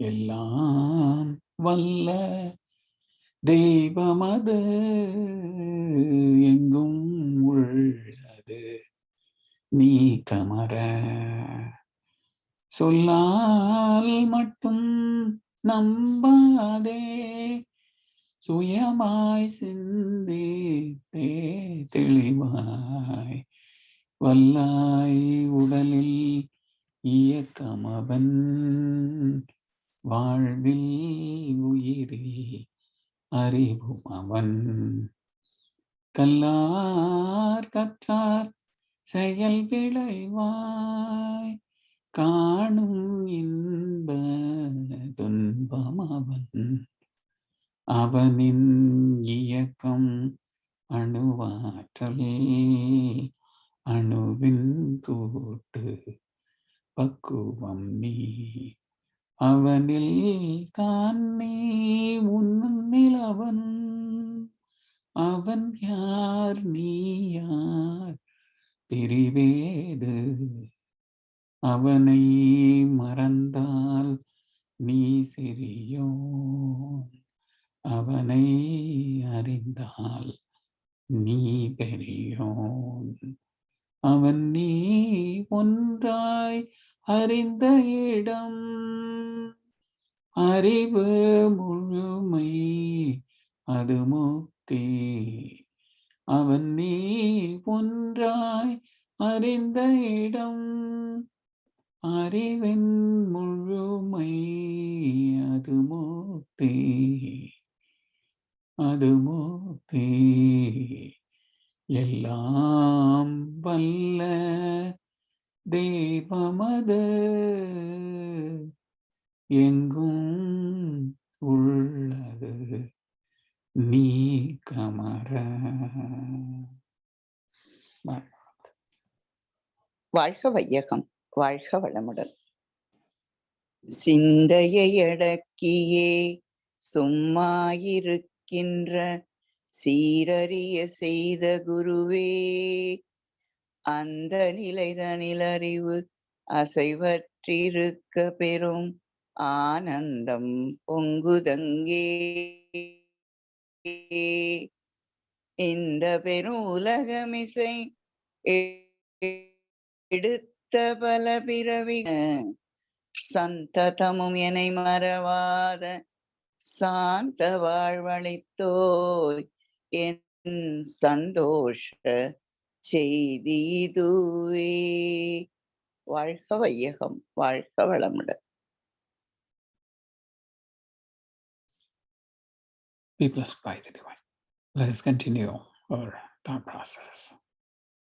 எல்லாம் வல்ல தெய்வமது எங்கும் உள்ளது நீ கமர சொல்லால் மட்டும் நம்பாதே சுயமாய் சிந்தித்தே தெளிவாய் வல்லாய் உடலில் இயக்கமவன் வாழ்வில் உயிரே அறிவும் அவன் கல்லார் கற்றார் செயல் விளைவாய் காணும் இன்ப துன்பம் அவனின் இயக்கம் அணுவாற்றல் அணுவின் கூட்டு பக்குவம் நீ அவனில் தான் நீ உன்னில் அவன் யார் நீ யார் பிரிவேது அவனை மறந்தால் நீ சிறியோன் அவனை அறிந்தால் நீ பெரியோன் அவன் நீ ஒன்றாய் அறிந்த இடம் அறிவு முழுமை அது முக்தி அவன் நீ ஒன்றாய் அறிந்த இடம் அறிவின் முழுமை அது முக்தி அது முக்தி எல்லாம் வல்ல தெய்வமது எங்கும் உள்ளது நீ கமர. வாழ்க வையகம், வாழ்க வளமுடன். சிந்தையை அடக்கியே சும்மாயிருக்கின்ற சீரறிய செய்த குருவே, அந்த நிலைதனில் அறிவு அசைவற்றிருக்க பெறும் ஆனந்தம் பொங்குதங்கே. இந்த பெரும் உலகமிசை எடுத்த பல பிறவி சந்ததமும் என்னை மறவாத சாந்த வாழ்வழித்தோய் என் சந்தோஷ செய்திதுவே. வாழ்க வையகம், வாழ்க வளமுடன். Be blessed by the divine. Let us continue our thought process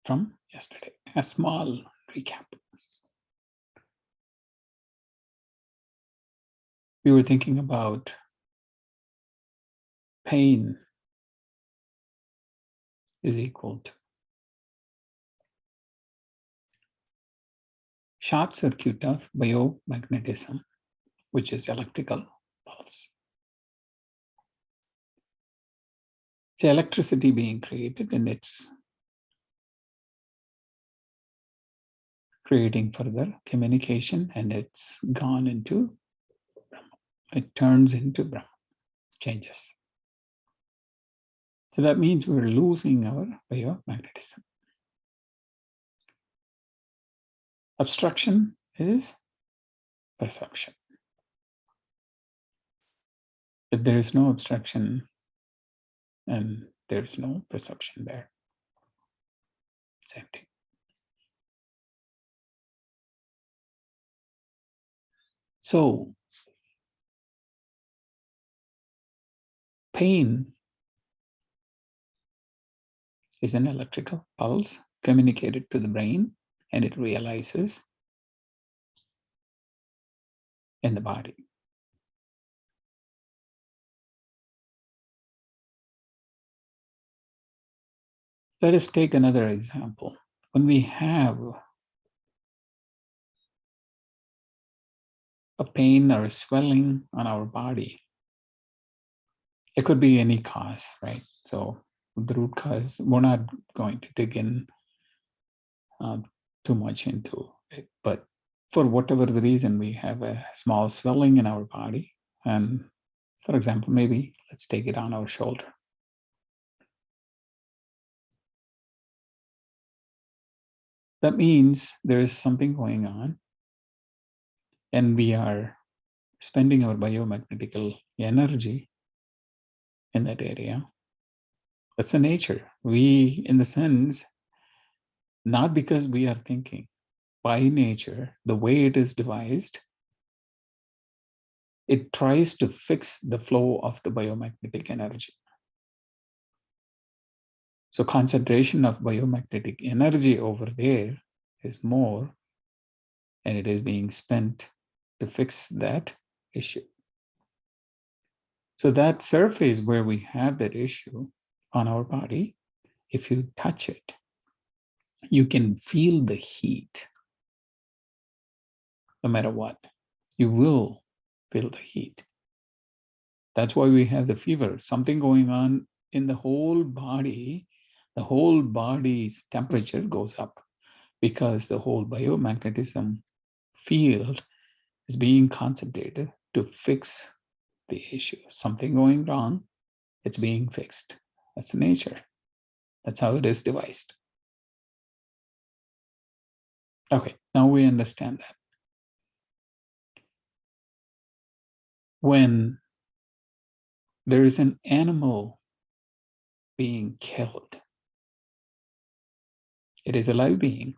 from yesterday. A small recap. We were thinking about pain is equal to short circuit of biomagnetism, which is electrical pulse. So electricity being created, and it's creating further communication, and it's gone into Brahma. It turns into Brahma, changes. So that means we're losing our biomagnetism. Obstruction is perception. If there is no obstruction, and there is no perception there, same thing. So pain is an electrical pulse communicated to the brain, and it realizes in the body. Let us take another example. When we have a pain or a swelling on our body, it could be any cause, right? So the root cause, we're not going to dig in too much into it, but for whatever the reason, we have a small swelling in our body. And for example, maybe let's take it on our shoulder. That means there is something going on, and we are spending our biomagnetic energy in that area. That's the nature. We, in the sense, not because we are thinking, by nature, the way it is devised, it tries to fix the flow of the biomagnetic energy. So concentration of biomagnetic energy over there is more, and it is being spent to fix that issue. So that surface where we have that issue on our body, if you touch it, you can feel the heat. No matter what, you will feel the heat. That's why we have the fever, something going on in the whole body. The whole body's temperature goes up because the whole biomagnetism field is being concentrated to fix the issue. Something going wrong, it's being fixed. That's nature. That's how it is devised. Okay, now we understand that. When there is an animal being killed, it is a live being.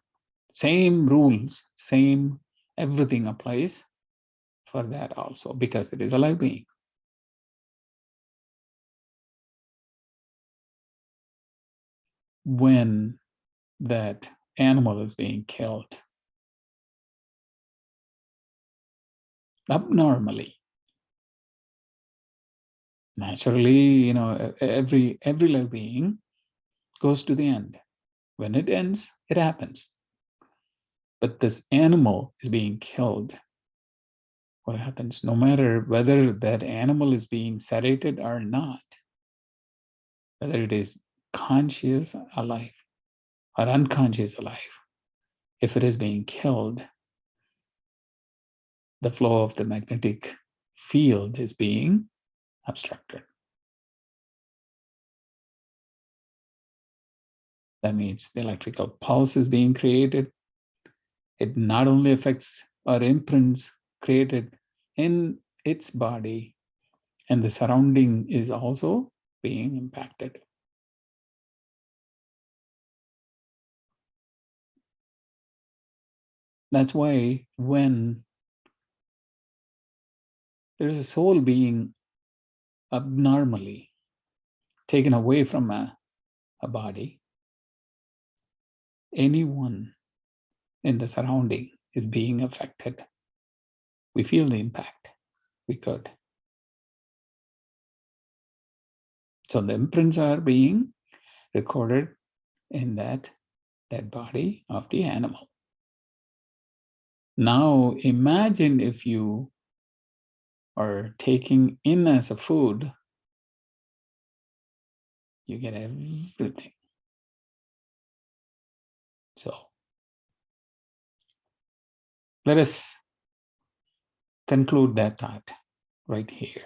Same rules, same everything applies for that also, because it is a live being. When that animal is being killed abnormally, naturally, every live being goes to the end. When it ends, it happens. But this animal is being killed. What happens? No matter whether that animal is being sedated or not, whether it is conscious alive or unconscious alive, if it is being killed, the flow of the magnetic field is being obstructed. That means the electrical pulse is being created. It not only affects our imprints created in its body, and the surrounding is also being impacted. That's why when there's a soul being abnormally taken away from a body, anyone in the surrounding is being affected. We feel the impact. We could. So the imprints are being recorded in that dead body of the animal. Now imagine if you are taking in as a food, you get everything. So let us conclude that thought right here.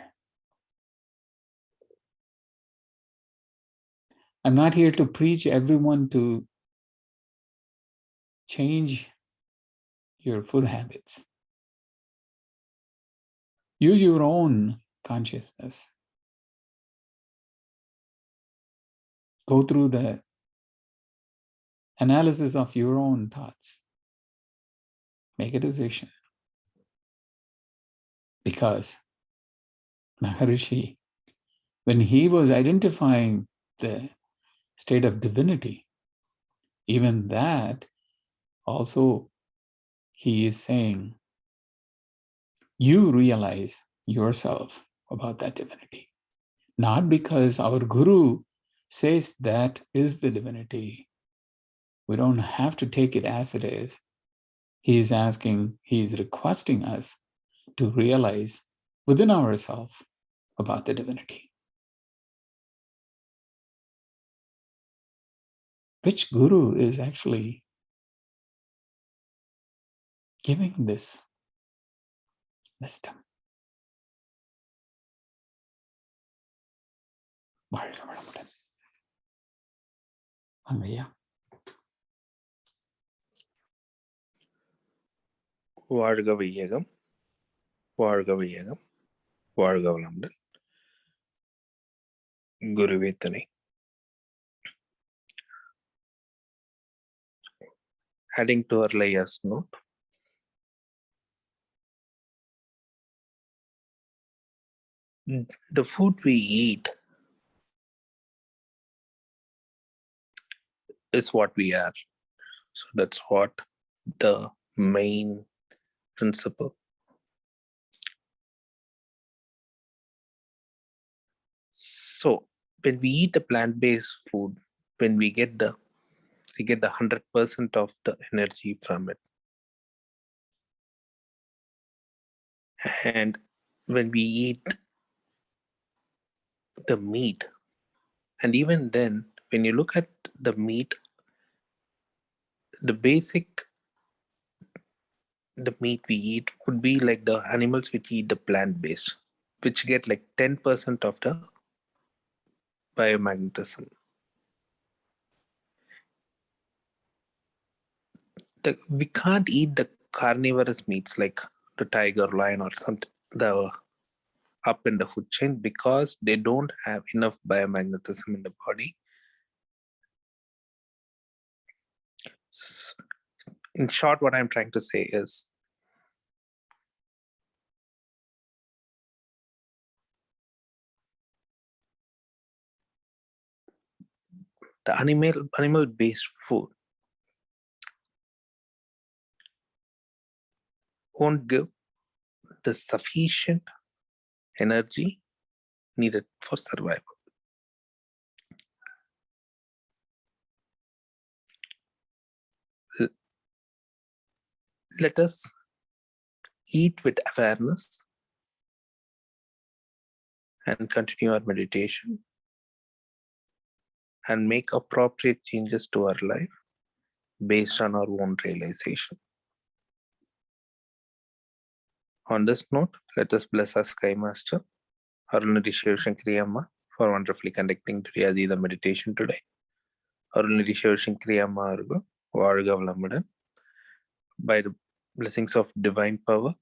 I'm not here to preach everyone to change your food habits. Use your own consciousness. Go through the analysis of your own thoughts. Make a decision. Because Maharishi, when he was identifying the state of divinity, even that also he is saying, you realize yourself about that divinity. Not because our guru says that is the divinity. We don't have to take it as it is. He's asking, he's requesting us to realize within ourselves about the divinity. Which guru is actually giving this wisdom. வாழ்க வளமுடன். ஐயா. வாழ்க வையகம், வாழ்க வையகம், வாழ்க வளமுடன். குருவே துணை. Adding to our layers note, the food we eat is what we are. So that's what the main principle. So when we eat a plant-based food, when we get the 100% of the energy from it. And when we eat the meat, and even then, when you look at the meat, the meat we eat would be like the animals which eat the plant-based, which get like 10% of the biomagnetism. We can't eat the carnivorous meats like the tiger, lion, or something up in the food chain because they don't have enough biomagnetism in the body. In short, what I'm trying to say is the animal-based food won't give the sufficient energy needed for survival. Let us eat with awareness and continue our meditation and make appropriate changes to our life based on our own realization. On this note, let us bless our Sky Master, Arunadi Shivashankari Amma, for wonderfully conducting the meditation today. Arunadi Shivashankari Amma Argo, Varga Vlamadan. By the blessings of divine power,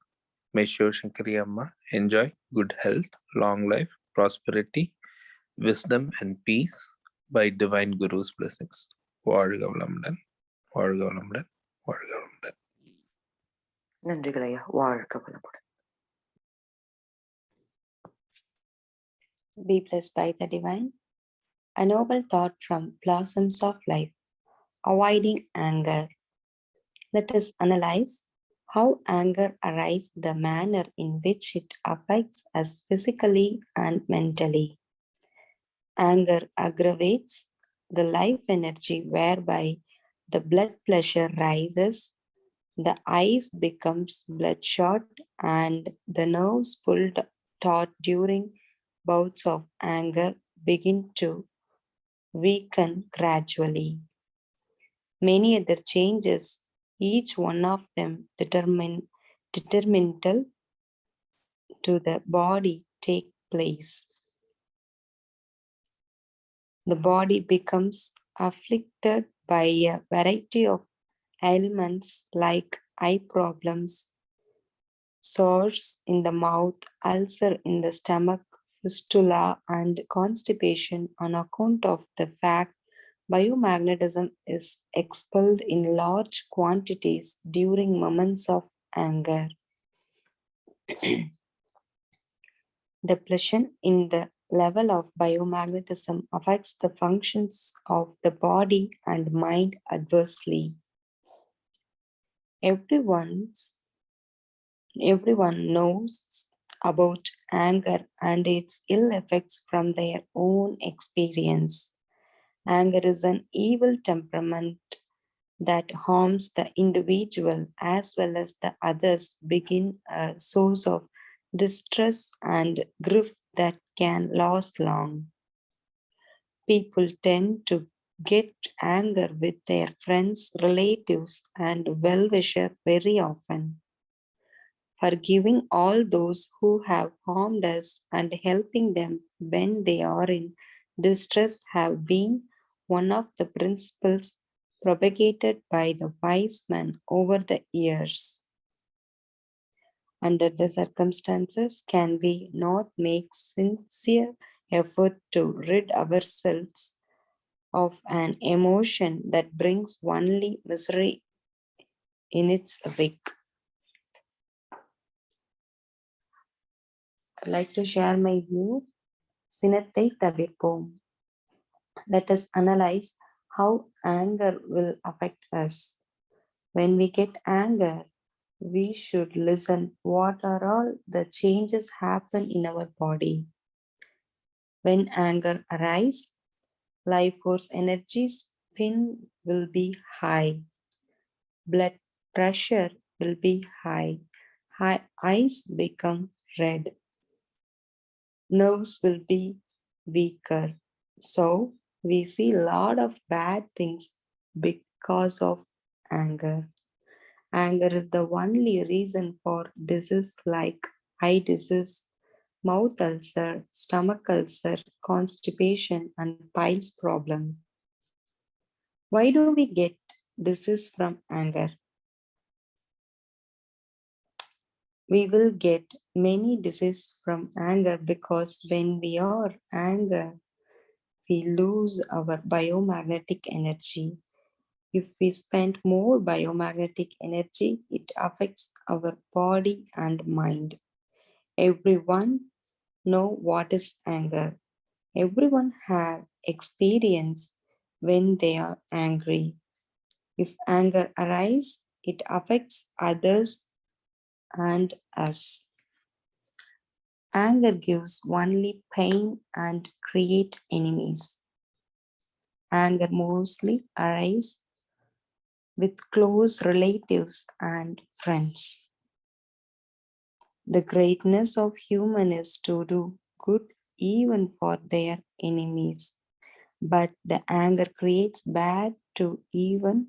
may Shivashankari Amma enjoy good health, long life, prosperity, wisdom, and peace by divine Guru's blessings. Varga Vlamadan, Varga Vlamadan, Varga Vlamadan. நன்றிகளையா. வாழ்க வளமுடன். Be blessed by the divine. A noble thought from Blossoms of Life. Avoiding anger. Let us analyze how anger arises, the manner in which it affects us physically and mentally. Anger aggravates the life energy whereby the blood pressure rises, the eyes becomes bloodshot, and the nerves pulled taut during bouts of anger begin to weaken gradually. Many other changes, each one of them detrimental to the body, take place. The body becomes afflicted by a variety of ailments like eye problems, sores in the mouth, ulcer in the stomach, fistula, and constipation on account of the fact biomagnetism is expelled in large quantities during moments of anger. Depletion in the level of biomagnetism affects the functions of the body and mind adversely. Everyone knows about anger and its ill effects from their own experience. Anger is an evil temperament that harms the individual as well as the others, being a source of distress and grief that can last long. People tend to get anger with their friends, relatives, and well-wisher very often. Forgiving all those who have harmed us and helping them when they are in distress have been one of the principles propagated by the wise men over the years. Under the circumstances, can we not make sincere effort to rid ourselves of an emotion that brings only misery in its wake? I'd like to share my view. சினத்தை தவிர்ப்போம். Let us analyze how anger will affect us. When we get anger, we should listen what are all the changes happen in our body. When anger arises, life force energy spin will be high. Blood pressure will be high. Eyes become red. Nerves will be weaker. So we see a lot of bad things because of anger. Anger is the only reason for disease like eye disease, mouth ulcer, stomach ulcer, constipation, and piles problem. Why do we get disease from anger? We will get many diseases from anger because when we are angry, we lose our biomagnetic energy. If we spend more biomagnetic energy, it affects our body and mind. Everyone know what is anger. Everyone have experience when they are angry. If anger arises, it affects others and us. Anger gives only pain and create enemies. Anger mostly arises with close relatives and friends. The greatness of human is to do good even for their enemies. But the anger creates bad to even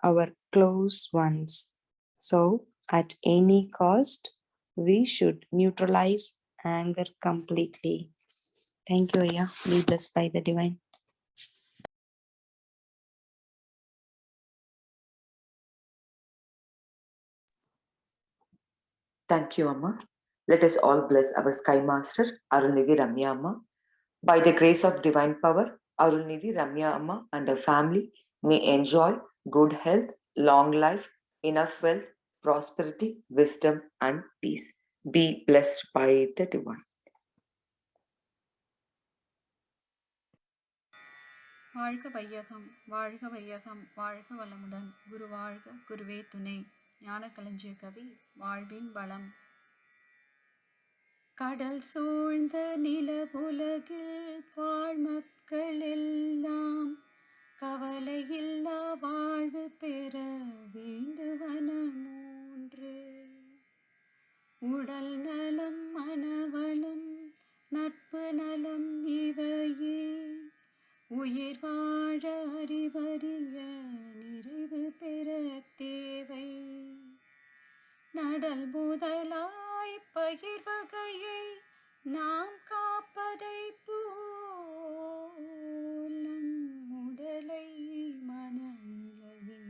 our close ones. So at any cost, we should neutralize anger completely. Thank you, Aya. Be blessed by the divine. Thank you, Amma. Let us all bless our Sky Master, Arulnidhi Ramya Amma. By the grace of divine power, Arulnidhi Ramya Amma and her family may enjoy good health, long life, enough wealth, prosperity, wisdom, and peace. Be blessed by the divine. வாழ்க வையகம் வாழ்க வையகம் வாழ்க வளமுடன் குரு வாழ்க குருவே துணை ஞானக்களஞ்சிய கவி வாழ்வின் வளம். கடல் சூழ்ந்த நிலவுலகில் வாழ் மக்கள் எல்லாம் கவலையில்லா வாழ்வு பெற வேண்டுவன மூன்று: உடல் நலம், மனவளம், நட்பு நலம் இவையே உயிர் வாழ அறிவறிய நிறைவு பெற தேவை. நடல் முதலாய் பயிர் வகையை நாம் காப்பதை போல் நம் உடலை மனநிலையை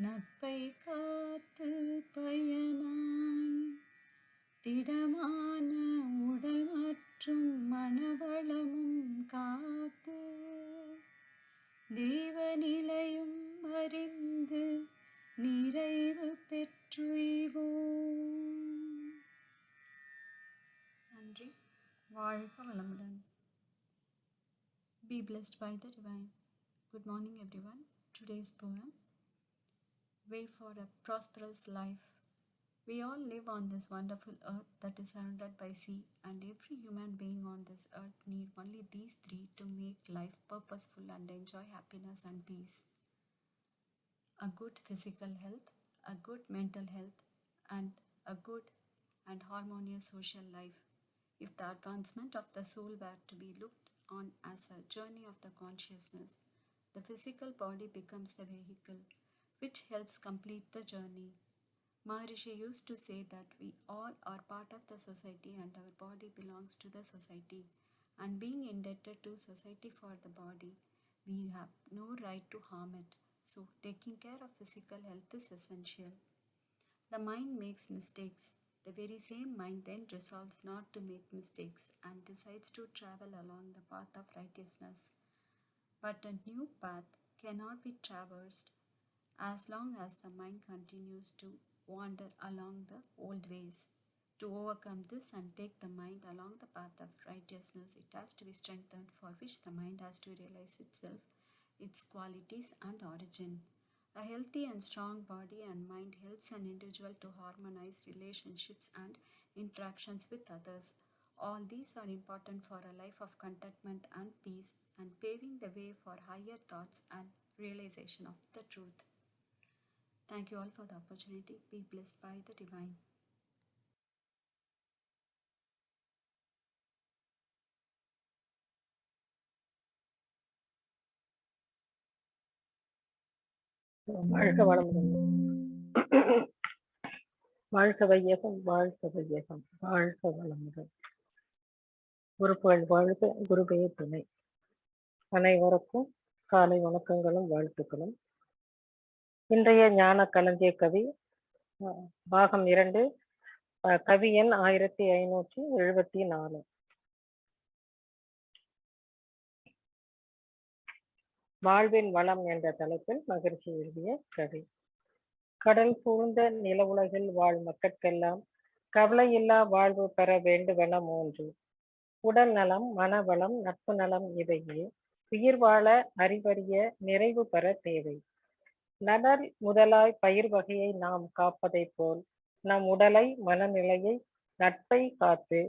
நட்பை காத்து பயனாய் திடமான உடல் மற்றும் மனவளமும் காத்து தேவநிலையும் அறிந்து நிறைவு பெற்றுய்வோம். நன்றி. வாழ்க வளமுடன். Be blessed by the divine. Good morning, everyone. Today's poem: Way for a prosperous life. We all live on this wonderful earth that is surrounded by sea, and every human being on this earth need only these three to make life purposeful and enjoy happiness and peace. A good physical health, a good mental health, and a good and harmonious social life. If the advancement of the soul were to be looked on as a journey of the consciousness. The physical body becomes the vehicle which helps complete the journey. Maharishi used to say that we all are part of the society and our body belongs to the society. And being indebted to society for the body, we have no right to harm it. So, taking care of physical health is essential. The mind makes mistakes. The very same mind then resolves not to make mistakes and decides to travel along the path of righteousness. But a new path cannot be traversed as long as the mind continues to wander along the old ways. To overcome this and take the mind along the path of righteousness, it has to be strengthened, for which the mind has to realize itself, its qualities and origin. A healthy and strong body and mind helps an individual to harmonize relationships and interactions with others. All these are important for a life of contentment and peace, and paving the way for higher thoughts and realization of the truth. Thank you all for the opportunity. Be blessed by the divine. வாழ்க வளமுடன். வாழ்க வையகம், வாழ்க வையகம், வாழ்க வளமுடன். குருப்புகழ் வாழ்க, குருவே துணை. அனைவருக்கும் காலை வணக்கங்களும் வாழ்த்துக்களும். இன்றைய ஞான களஞ்சிய கவி பாகம் 2, கவி எண் 1574. வாழ்வின் வளம் என்ற தலைப்பில் மகிழ்ச்சி எழுதிய கவி. கடல் சூழ்ந்த நில உலகில் வாழ் மக்கட்கெல்லாம் கவலையில்லா வாழ்வு பெற வேண்டுவென 3: உடல் நலம், மனவளம், நட்பு நலம் இவையே உயிர் வாழ அறிவறிய நிறைவு பெற தேவை. நலர் முதலாய் பயிர் வகையை நாம் காப்பதை போல் நம் உடலை, மனநிலையை, நட்பை காத்து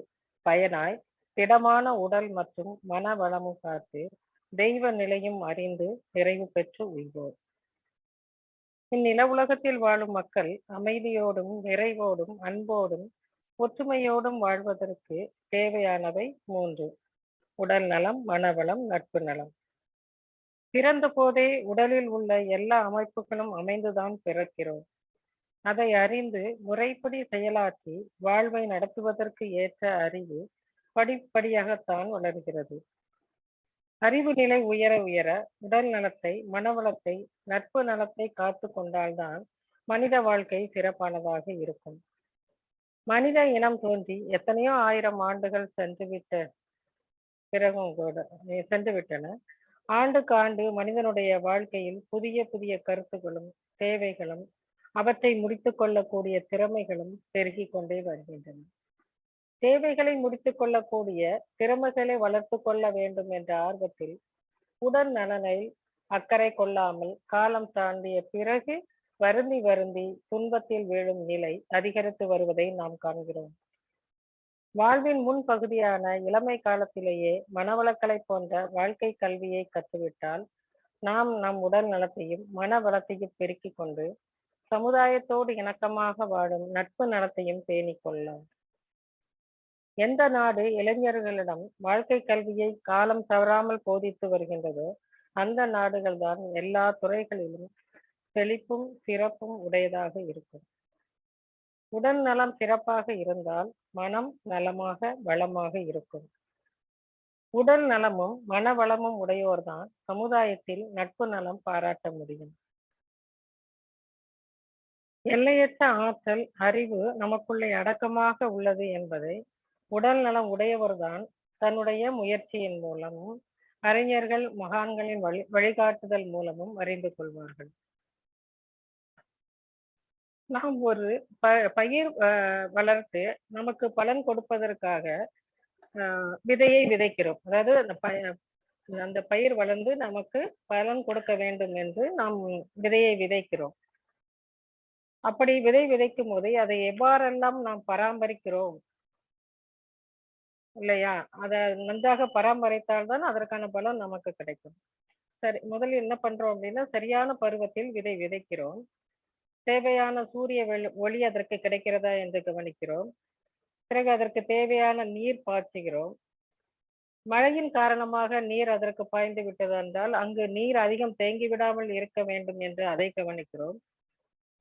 பயனாய் திடமான உடல் மற்றும் மன வளமும் காத்து தெய்வ நிலையும் அறிந்து நிறைவு பெற்று உய்வோர். இந்நில உலகத்தில் வாழும் மக்கள் அமைதியோடும் நிறைவோடும் அன்போடும் ஒற்றுமையோடும் வாழ்வதற்கு தேவையானவை 3: உடல் நலம், மனவளம், நட்பு நலம். பிறந்த போதே உடலில் உள்ள எல்லா அமைப்புகளும் அமைந்துதான் பிறக்கிறோம். அதை அறிந்து முறைப்படி செயலாற்றி வாழ்வை நடத்துவதற்கு ஏற்ற அறிவு படிப்படியாகத்தான் வளர்கிறது. அறிவு நிலை உயர உயர உடல் நலத்தை, மனவளத்தை, நட்பு நலத்தை காத்து கொண்டால்தான் மனித வாழ்க்கை சிறப்பானதாக இருக்கும். மனித இனம் தோன்றி எத்தனையோ ஆயிரம் ஆண்டுகள் சென்றுவிட்டன. ஆண்டுக்கு ஆண்டு மனிதனுடைய வாழ்க்கையில் புதிய புதிய கருத்துகளும் தேவைகளும் அவற்றை முடித்து கொள்ளக்கூடிய திறமைகளும் பெருகி கொண்டே வருகின்றன. தேவைகளை முடித்துக் கொள்ளக்கூடிய திறமைகளை வளர்த்து கொள்ள வேண்டும் என்ற ஆர்வத்தில் உடல் நலனை அக்கறை கொள்ளாமல் காலம் தாண்டிய பிறகு வருந்தி வருந்தி துன்பத்தில் வீழும் நிலை அதிகரித்து வருவதை நாம் காண்கிறோம். வாழ்வின் முன் பகுதியான இளமை காலத்திலேயே மனவளக்கலை போன்ற வாழ்க்கை கல்வியை கற்றுவிட்டால் நாம் நம் உடல் நலத்தையும் மன வளத்தையும் பெருக்கிக் கொண்டு சமுதாயத்தோடு இணக்கமாக வாழும் நட்பு நலத்தையும் பேணிக் கொள்ளலாம். எந்த நாடு இளைஞர்களிடம் வாழ்க்கை கல்வியை காலம் தவறாமல் போதித்து வருகின்றதோ அந்த நாடுகள் தான் எல்லா துறைகளிலும் செழிப்பும் சிறப்பும் உடையதாக இருக்கும். உடல் நலம் சிறப்பாக இருந்தால் மனம் நலமாக வளமாக இருக்கும். உடல் நலமும் மன வளமும் உடையோர்தான் சமுதாயத்தில் நட்பு நலம் பாராட்ட முடியும். எல்லையற்ற ஆற்றல், அறிவு நமக்குள்ளே அடக்கமாக உள்ளது என்பதை உடல் நலம் உடையவர்தான் தன்னுடைய முயற்சியின் மூலமும் அறிஞர்கள் மகான்களின் வழிகாட்டுதல் மூலமும் அறிந்து கொள்வார்கள். நாம் ஒரு பயிர் வளர்த்து நமக்கு பலன் கொடுப்பதற்காக விதையை விதைக்கிறோம். அதாவது அந்த பயிர் வளர்ந்து நமக்கு பலன் கொடுக்க வேண்டும் என்று நாம் விதையை விதைக்கிறோம். அப்படி விதை விதைக்கும் போது அதை எவ்வாறெல்லாம் நாம் பராமரிக்கிறோம் இல்லையா? அதை நன்றாக பராமரித்தால்தான் அதற்கான பலன் நமக்கு கிடைக்கும். சரி, முதலில் என்ன பண்றோம் அப்படின்னா, சரியான பருவத்தில் விதை விதைக்கிறோம். தேவையான சூரிய ஒளி அதற்கு கிடைக்கிறதா என்று கவனிக்கிறோம். பிறகு அதற்கு தேவையான நீர் பாய்ச்சுகிறோம். மழையின் காரணமாக நீர் அதற்கு பாய்ந்து விட்டது என்றால் அங்கு நீர் அதிகம் தேங்கி விடாமல் இருக்க வேண்டும் என்று அதை கவனிக்கிறோம்.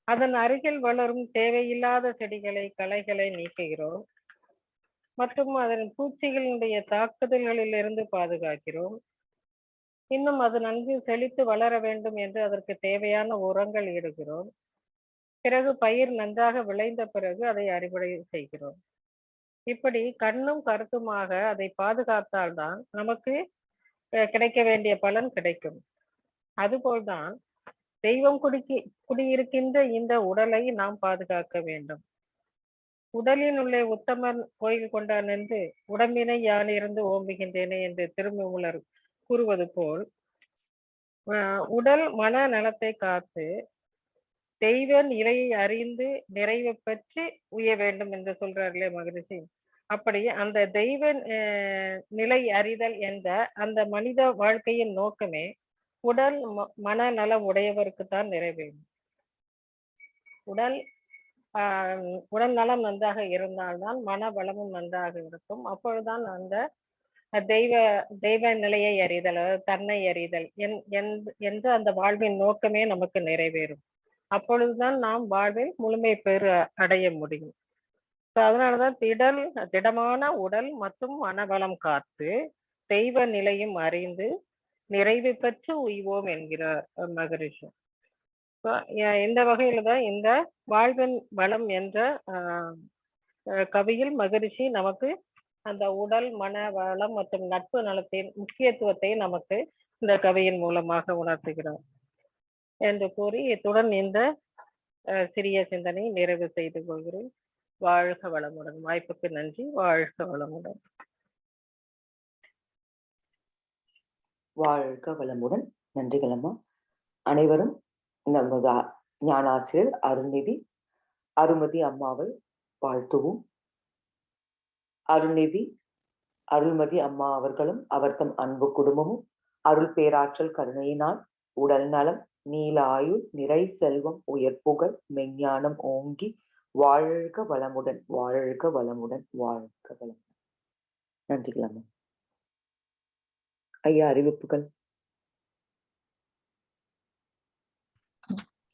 அதன் அருகில் வளரும் தேவையில்லாத செடிகளை, களைகளை நீக்குகிறோம் மற்றும் அதன் பூச்சிகளுடைய தாக்குதல்களில் இருந்து பாதுகாக்கிறோம். இன்னும் அது நன்கு செழித்து வளர வேண்டும் என்று அதற்கு தேவையான உரங்கள் இடுகிறோம். பிறகு பயிர் நன்றாக விளைந்த பிறகு அதை அறுவடை செய்கிறோம். இப்படி கண்ணும் கருத்துமாக அதை பாதுகாத்தால்தான் நமக்கு கிடைக்க வேண்டிய பலன் கிடைக்கும். அதுபோல்தான் தெய்வம் குடியிருக்கின்ற இந்த உடலை நாம் பாதுகாக்க வேண்டும். உடலின் உள்ளே உத்தமன் கோயில் கொண்டான் என்று உடம்பினை யான் இருந்து ஓம்புகின்றேனே என்று திருமூலர் கூறுவது போல் உடல் மன நலத்தை காத்து தெய்வ நிலையை அறிந்து நிறைவு பெற்று உய வேண்டும் என்று சொல்றார்களே மகரிஷி. அப்படி அந்த தெய்வ நிலை அறிதல் என்ற அந்த மனித வாழ்க்கையின் நோக்கமே உடல் மனநலம் உடையவருக்கு தான் நிறைவேறும். உடல் நலம் நன்றாக இருந்தால்தான் மன வளமும் நன்றாக இருக்கும். அப்பொழுதுதான் அந்த தெய்வ நிலையை அறிதல், தன்னை அறிதல் என்ற அந்த வாழ்வின் நோக்கமே நமக்கு நிறைவேறும். அப்பொழுதுதான் நாம் வாழ்வில் முழுமை பெறு அடைய முடியும். அதனாலதான் திடமான உடல் மற்றும் மனவளம் காத்து தெய்வ நிலையும் அறிந்து நிறைவு பெற்று உய்வோம் என்கிறார் மகரிஷி. இந்த வகையில தான் இந்த வாழ்வின் வளம் என்ற கவியில் மகரிஷி நமக்கு அந்த உடல் மன வளம் மற்றும் நட்பு நலத்தின் முக்கியத்துவத்தை நமக்கு இந்த கவியின் மூலமாக உணர்த்துகிறார் என்று கூறி இத்துடன் இந்த சிறிய சிந்தனை நிறைவு செய்து கொள்கிறேன். வாழ்க வளமுடன். வாய்ப்புக்கு நன்றி. வாழ்க வளமுடன். வாழ்க வளமுடன். நன்றிகளம்மா. அனைவரும் நமது ஞானாசிரியர் அருள்நிதி அருள்மதி அம்மாவை வாழ்த்துவோம். அருள்மதி அம்மா அவர்களும் அவர்தம் அன்பு குடும்பமும் அருள் பேராற்றல் கருணையினால் உடல் நலம், நீல ஆயுள், நிறை செல்வம், உயர் புகழ், மெஞ்ஞானம் ஓங்கி வாழ்க வளமுடன், வாழ்க வளமுடன், வாழ்க வளமுடன். நன்றிகளம்மா. ஐயா, அறிவிப்புகள்.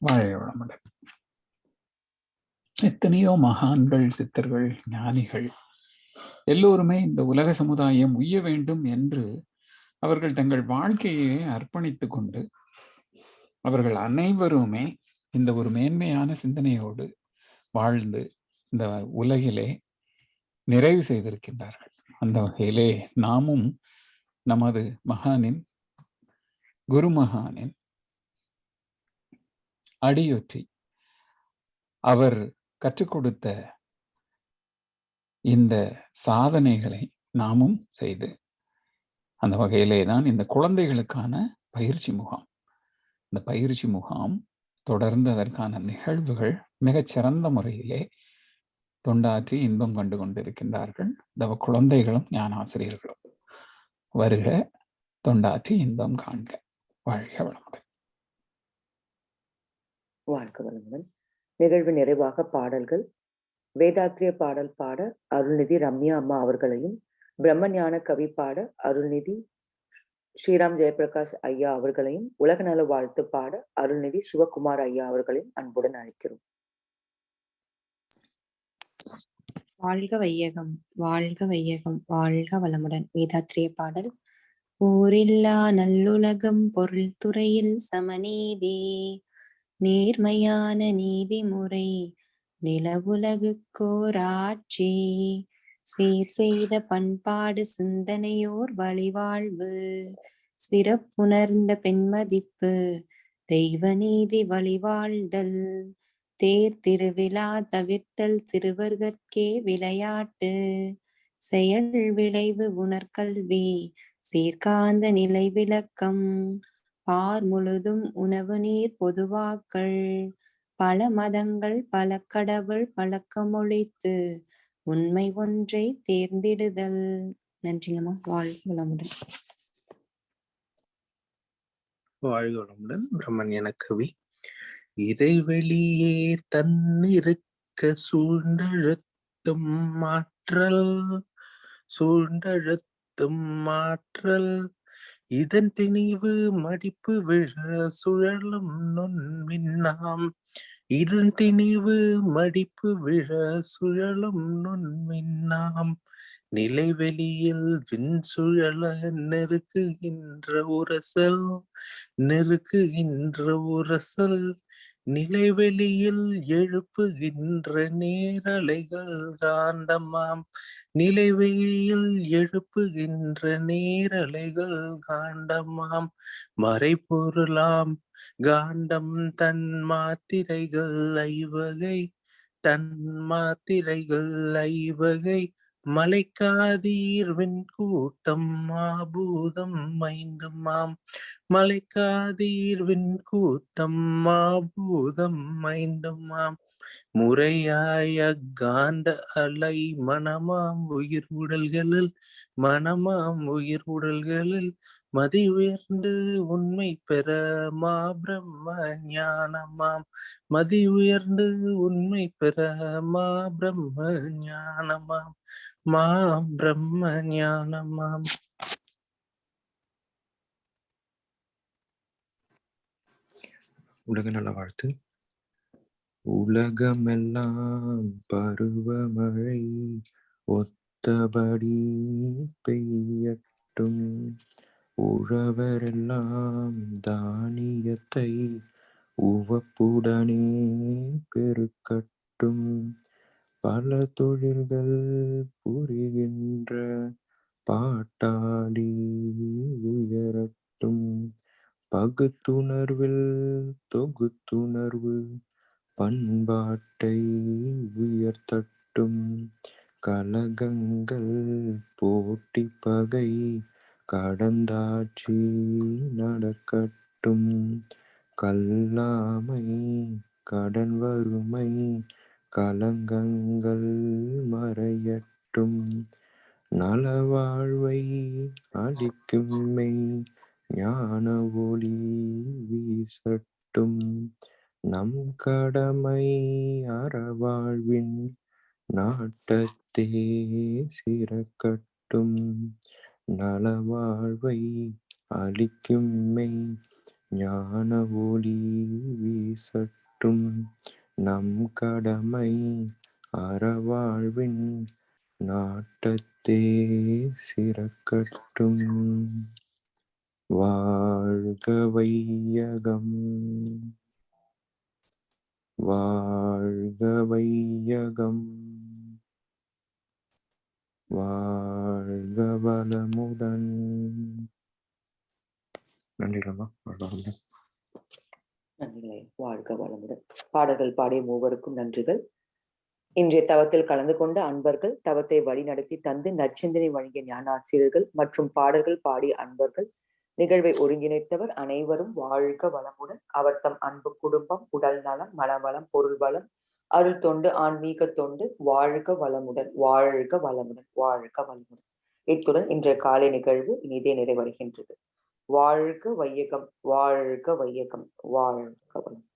வாழ்க வளமுடன். எத்தனையோ மகான்கள், சித்தர்கள், ஞானிகள் எல்லோருமே இந்த உலக சமுதாயம் உய்ய வேண்டும் என்று அவர்கள் தங்கள் வாழ்க்கையை அர்ப்பணித்துக் கொண்டு அவர்கள் அனைவருமே இந்த ஒரு மேன்மையான சிந்தனையோடு வாழ்ந்து இந்த உலகிலே நிறைவு செய்திருக்கின்றார்கள். அந்த வகையிலே நாமும் நமது மகானின், குருமகானின் அடியொற்றி அவர் கற்றுக் கொடுத்த இந்த சாதனைகளை நாமும் செய்து அந்த வகையிலே தான் இந்த குழந்தைகளுக்கான பயிற்சி முகாம், இந்த பயிற்சி முகாம் தொடர்ந்து அதற்கான நிகழ்வுகள் மிகச்சிறந்த முறையிலே தொண்டாற்றி இன்பம் கண்டு கொண்டிருக்கின்றார்கள். இந்த குழந்தைகளும் ஞானாசிரியர்களும் வருக, தொண்டாற்றி இன்பம் காண்க. வாழ்க வளமுடன். வாழ்க வளமுடன். நிகழ்வு நிறைவாக பாடல்கள். வேதாத்திரிய பாடல் பாட அருள்நிதி ரம்யா அம்மா அவர்களையும், பிரம்மஞான கவி பாட அருள்நிதி ஸ்ரீராம் ஜெயபிரகாஷ் ஐயா அவர்களையும், உலக நல வாழ்த்து பாட அருள்நிதி சிவகுமார் ஐயா அவர்களையும் அன்புடன் அழைக்கிறோம். வாழ்க வையகம், வாழ்க வையகம், வாழ்க வளமுடன். வேதாத்திரிய பாடல். போரில்லா நல்லுலகம், பொருள் துறையில் சமநீதி, நேர்மையான நீதிமுறை, நிலவுலகுக்கோர் ஆட்சி, சீர் செய்த பண்பாடு, சிந்தனையோர் வழிவாழ்வு, சிறப்புணர்ந்த பெண்மதிப்பு, தெய்வ நீதி வழிவாழ்தல், தேர் திருவிழா தவிர்த்தல், சிறுவர்கட்கே விளையாட்டு, செயல் விளைவு உணர்கல்வி, சீர்காந்த நிலை விளக்கம், பார் முழுதும் உணவு நீர் பொதுவாக்கள், பல மதங்கள் பல கடவுள் பழக்கமொழித்து, உண்மை ஒன்றை தேர்ந்திடுதல். நன்றிங்கம்மா. வாழ்க வளமுடன். வாழ்க வளமுடன். பிரம்மஞான கவி. இறைவெளியே தன்னிருக்க சூழ்ந்தழுத்தும் மாற்றல், சூழ்ந்தழுத்தும் செலுத்தும் ஆற்றல் இதன் திணிவு மடிப்பு விழ சுழலும் நுண்மின்னாம் இதன் திணிவு மடிப்பு விழ சுழலும் நுண்மின்னாம் நிலைவெளியில் விண் சுழல நெருக்குகின்ற உரசல் நிலைவெளியில் எழுப்புகின்ற நேரலைகள் காண்டமாம் நிலைவெளியில் எழுப்புகின்ற நேரலைகள் காண்டமாம் மறைபொருளாம் காண்டம் தன் மாத்திரைகள் ஐவகை மலைக்காதீர்வின் கூட்டம் மாபூதம் மைண்டுமாம் மலைக்காதீர்வின் கூட்டம் மாபூதம் மைண்டுமாம் முறையாய காண்ட அலை மனமாம் உயிர் உடல்களில் மதி உயர்ந்து உண்மை பெற மா பிரம்ம ஞானமாம் மதி உயர்ந்து உண்மை பெற மா பிரம்ம ஞானமாம் மா பிரம்ம ஞானமாம். உலக நல வாழ்த்து. உலகமெல்லாம் பருவமழை ஒத்தபடி பெய்யட்டும். உழவரெல்லாம் தானியத்தை உவப்புடனே பெருக்கட்டும். பல தொழில்கள் புரிகின்ற பாட்டாளி உயரட்டும். பகுத்துணர்வில் தொகுத்துணர்வு பண்பாட்டை உயர்த்தட்டும். கலகங்கள் போட்டி பகை கடந்தாட்சி நடக்கட்டும். கல்லாமை கடன் வறுமை கலங்கங்கள் மறையட்டும். நலவாழ்வை அளிக்கும் மெய் ஞான ஒளி வீசட்டும். நம் கடமை அறவாழ்வின் நாட்டத்தே சிறக்கட்டும். நலவாழ்வை அளிக்கும் மெய் ஞான ஒளி வீசட்டும். நம் கடமை அறவாழ்வின் நாட்டத்தே சிறக்கட்டும். வாழ்க வையகம், வாழ்க வையகம், வாழ்க வளமுடன். நன்றிகளம்மா. வாழ்க வளமுடன். நன்றிகளே. வாழ்க வளமுடன். பாடல்கள் பாடிய மூவருக்கும் நன்றிகள். இன்றைய தவத்தில் கலந்து கொண்ட அன்பர்கள், தவத்தை வழிநடத்தி தந்து நற்சிந்தனை வழங்கிய ஞான ஆசிரியர்கள் மற்றும் பாடல்கள் பாடிய அன்பர்கள், நிகழ்வை ஒருங்கிணைத்தவர் அனைவரும் வாழ்க வளமுடன். அவர் தம் அன்பு குடும்பம், உடல் நலம், மனவளம், பொருள் வளம், அருள் தொண்டு, ஆன்மீக தொண்டு வாழ்க வளமுடன், வாழ்க வளமுடன், வாழ்க வளமுடன். இத்துடன் இன்றைய காலை நிகழ்வு இனிதே நிறைவடைகின்றது. வாழ்க வையகம், வாழ்க வையகம், வாழ்க வளம்.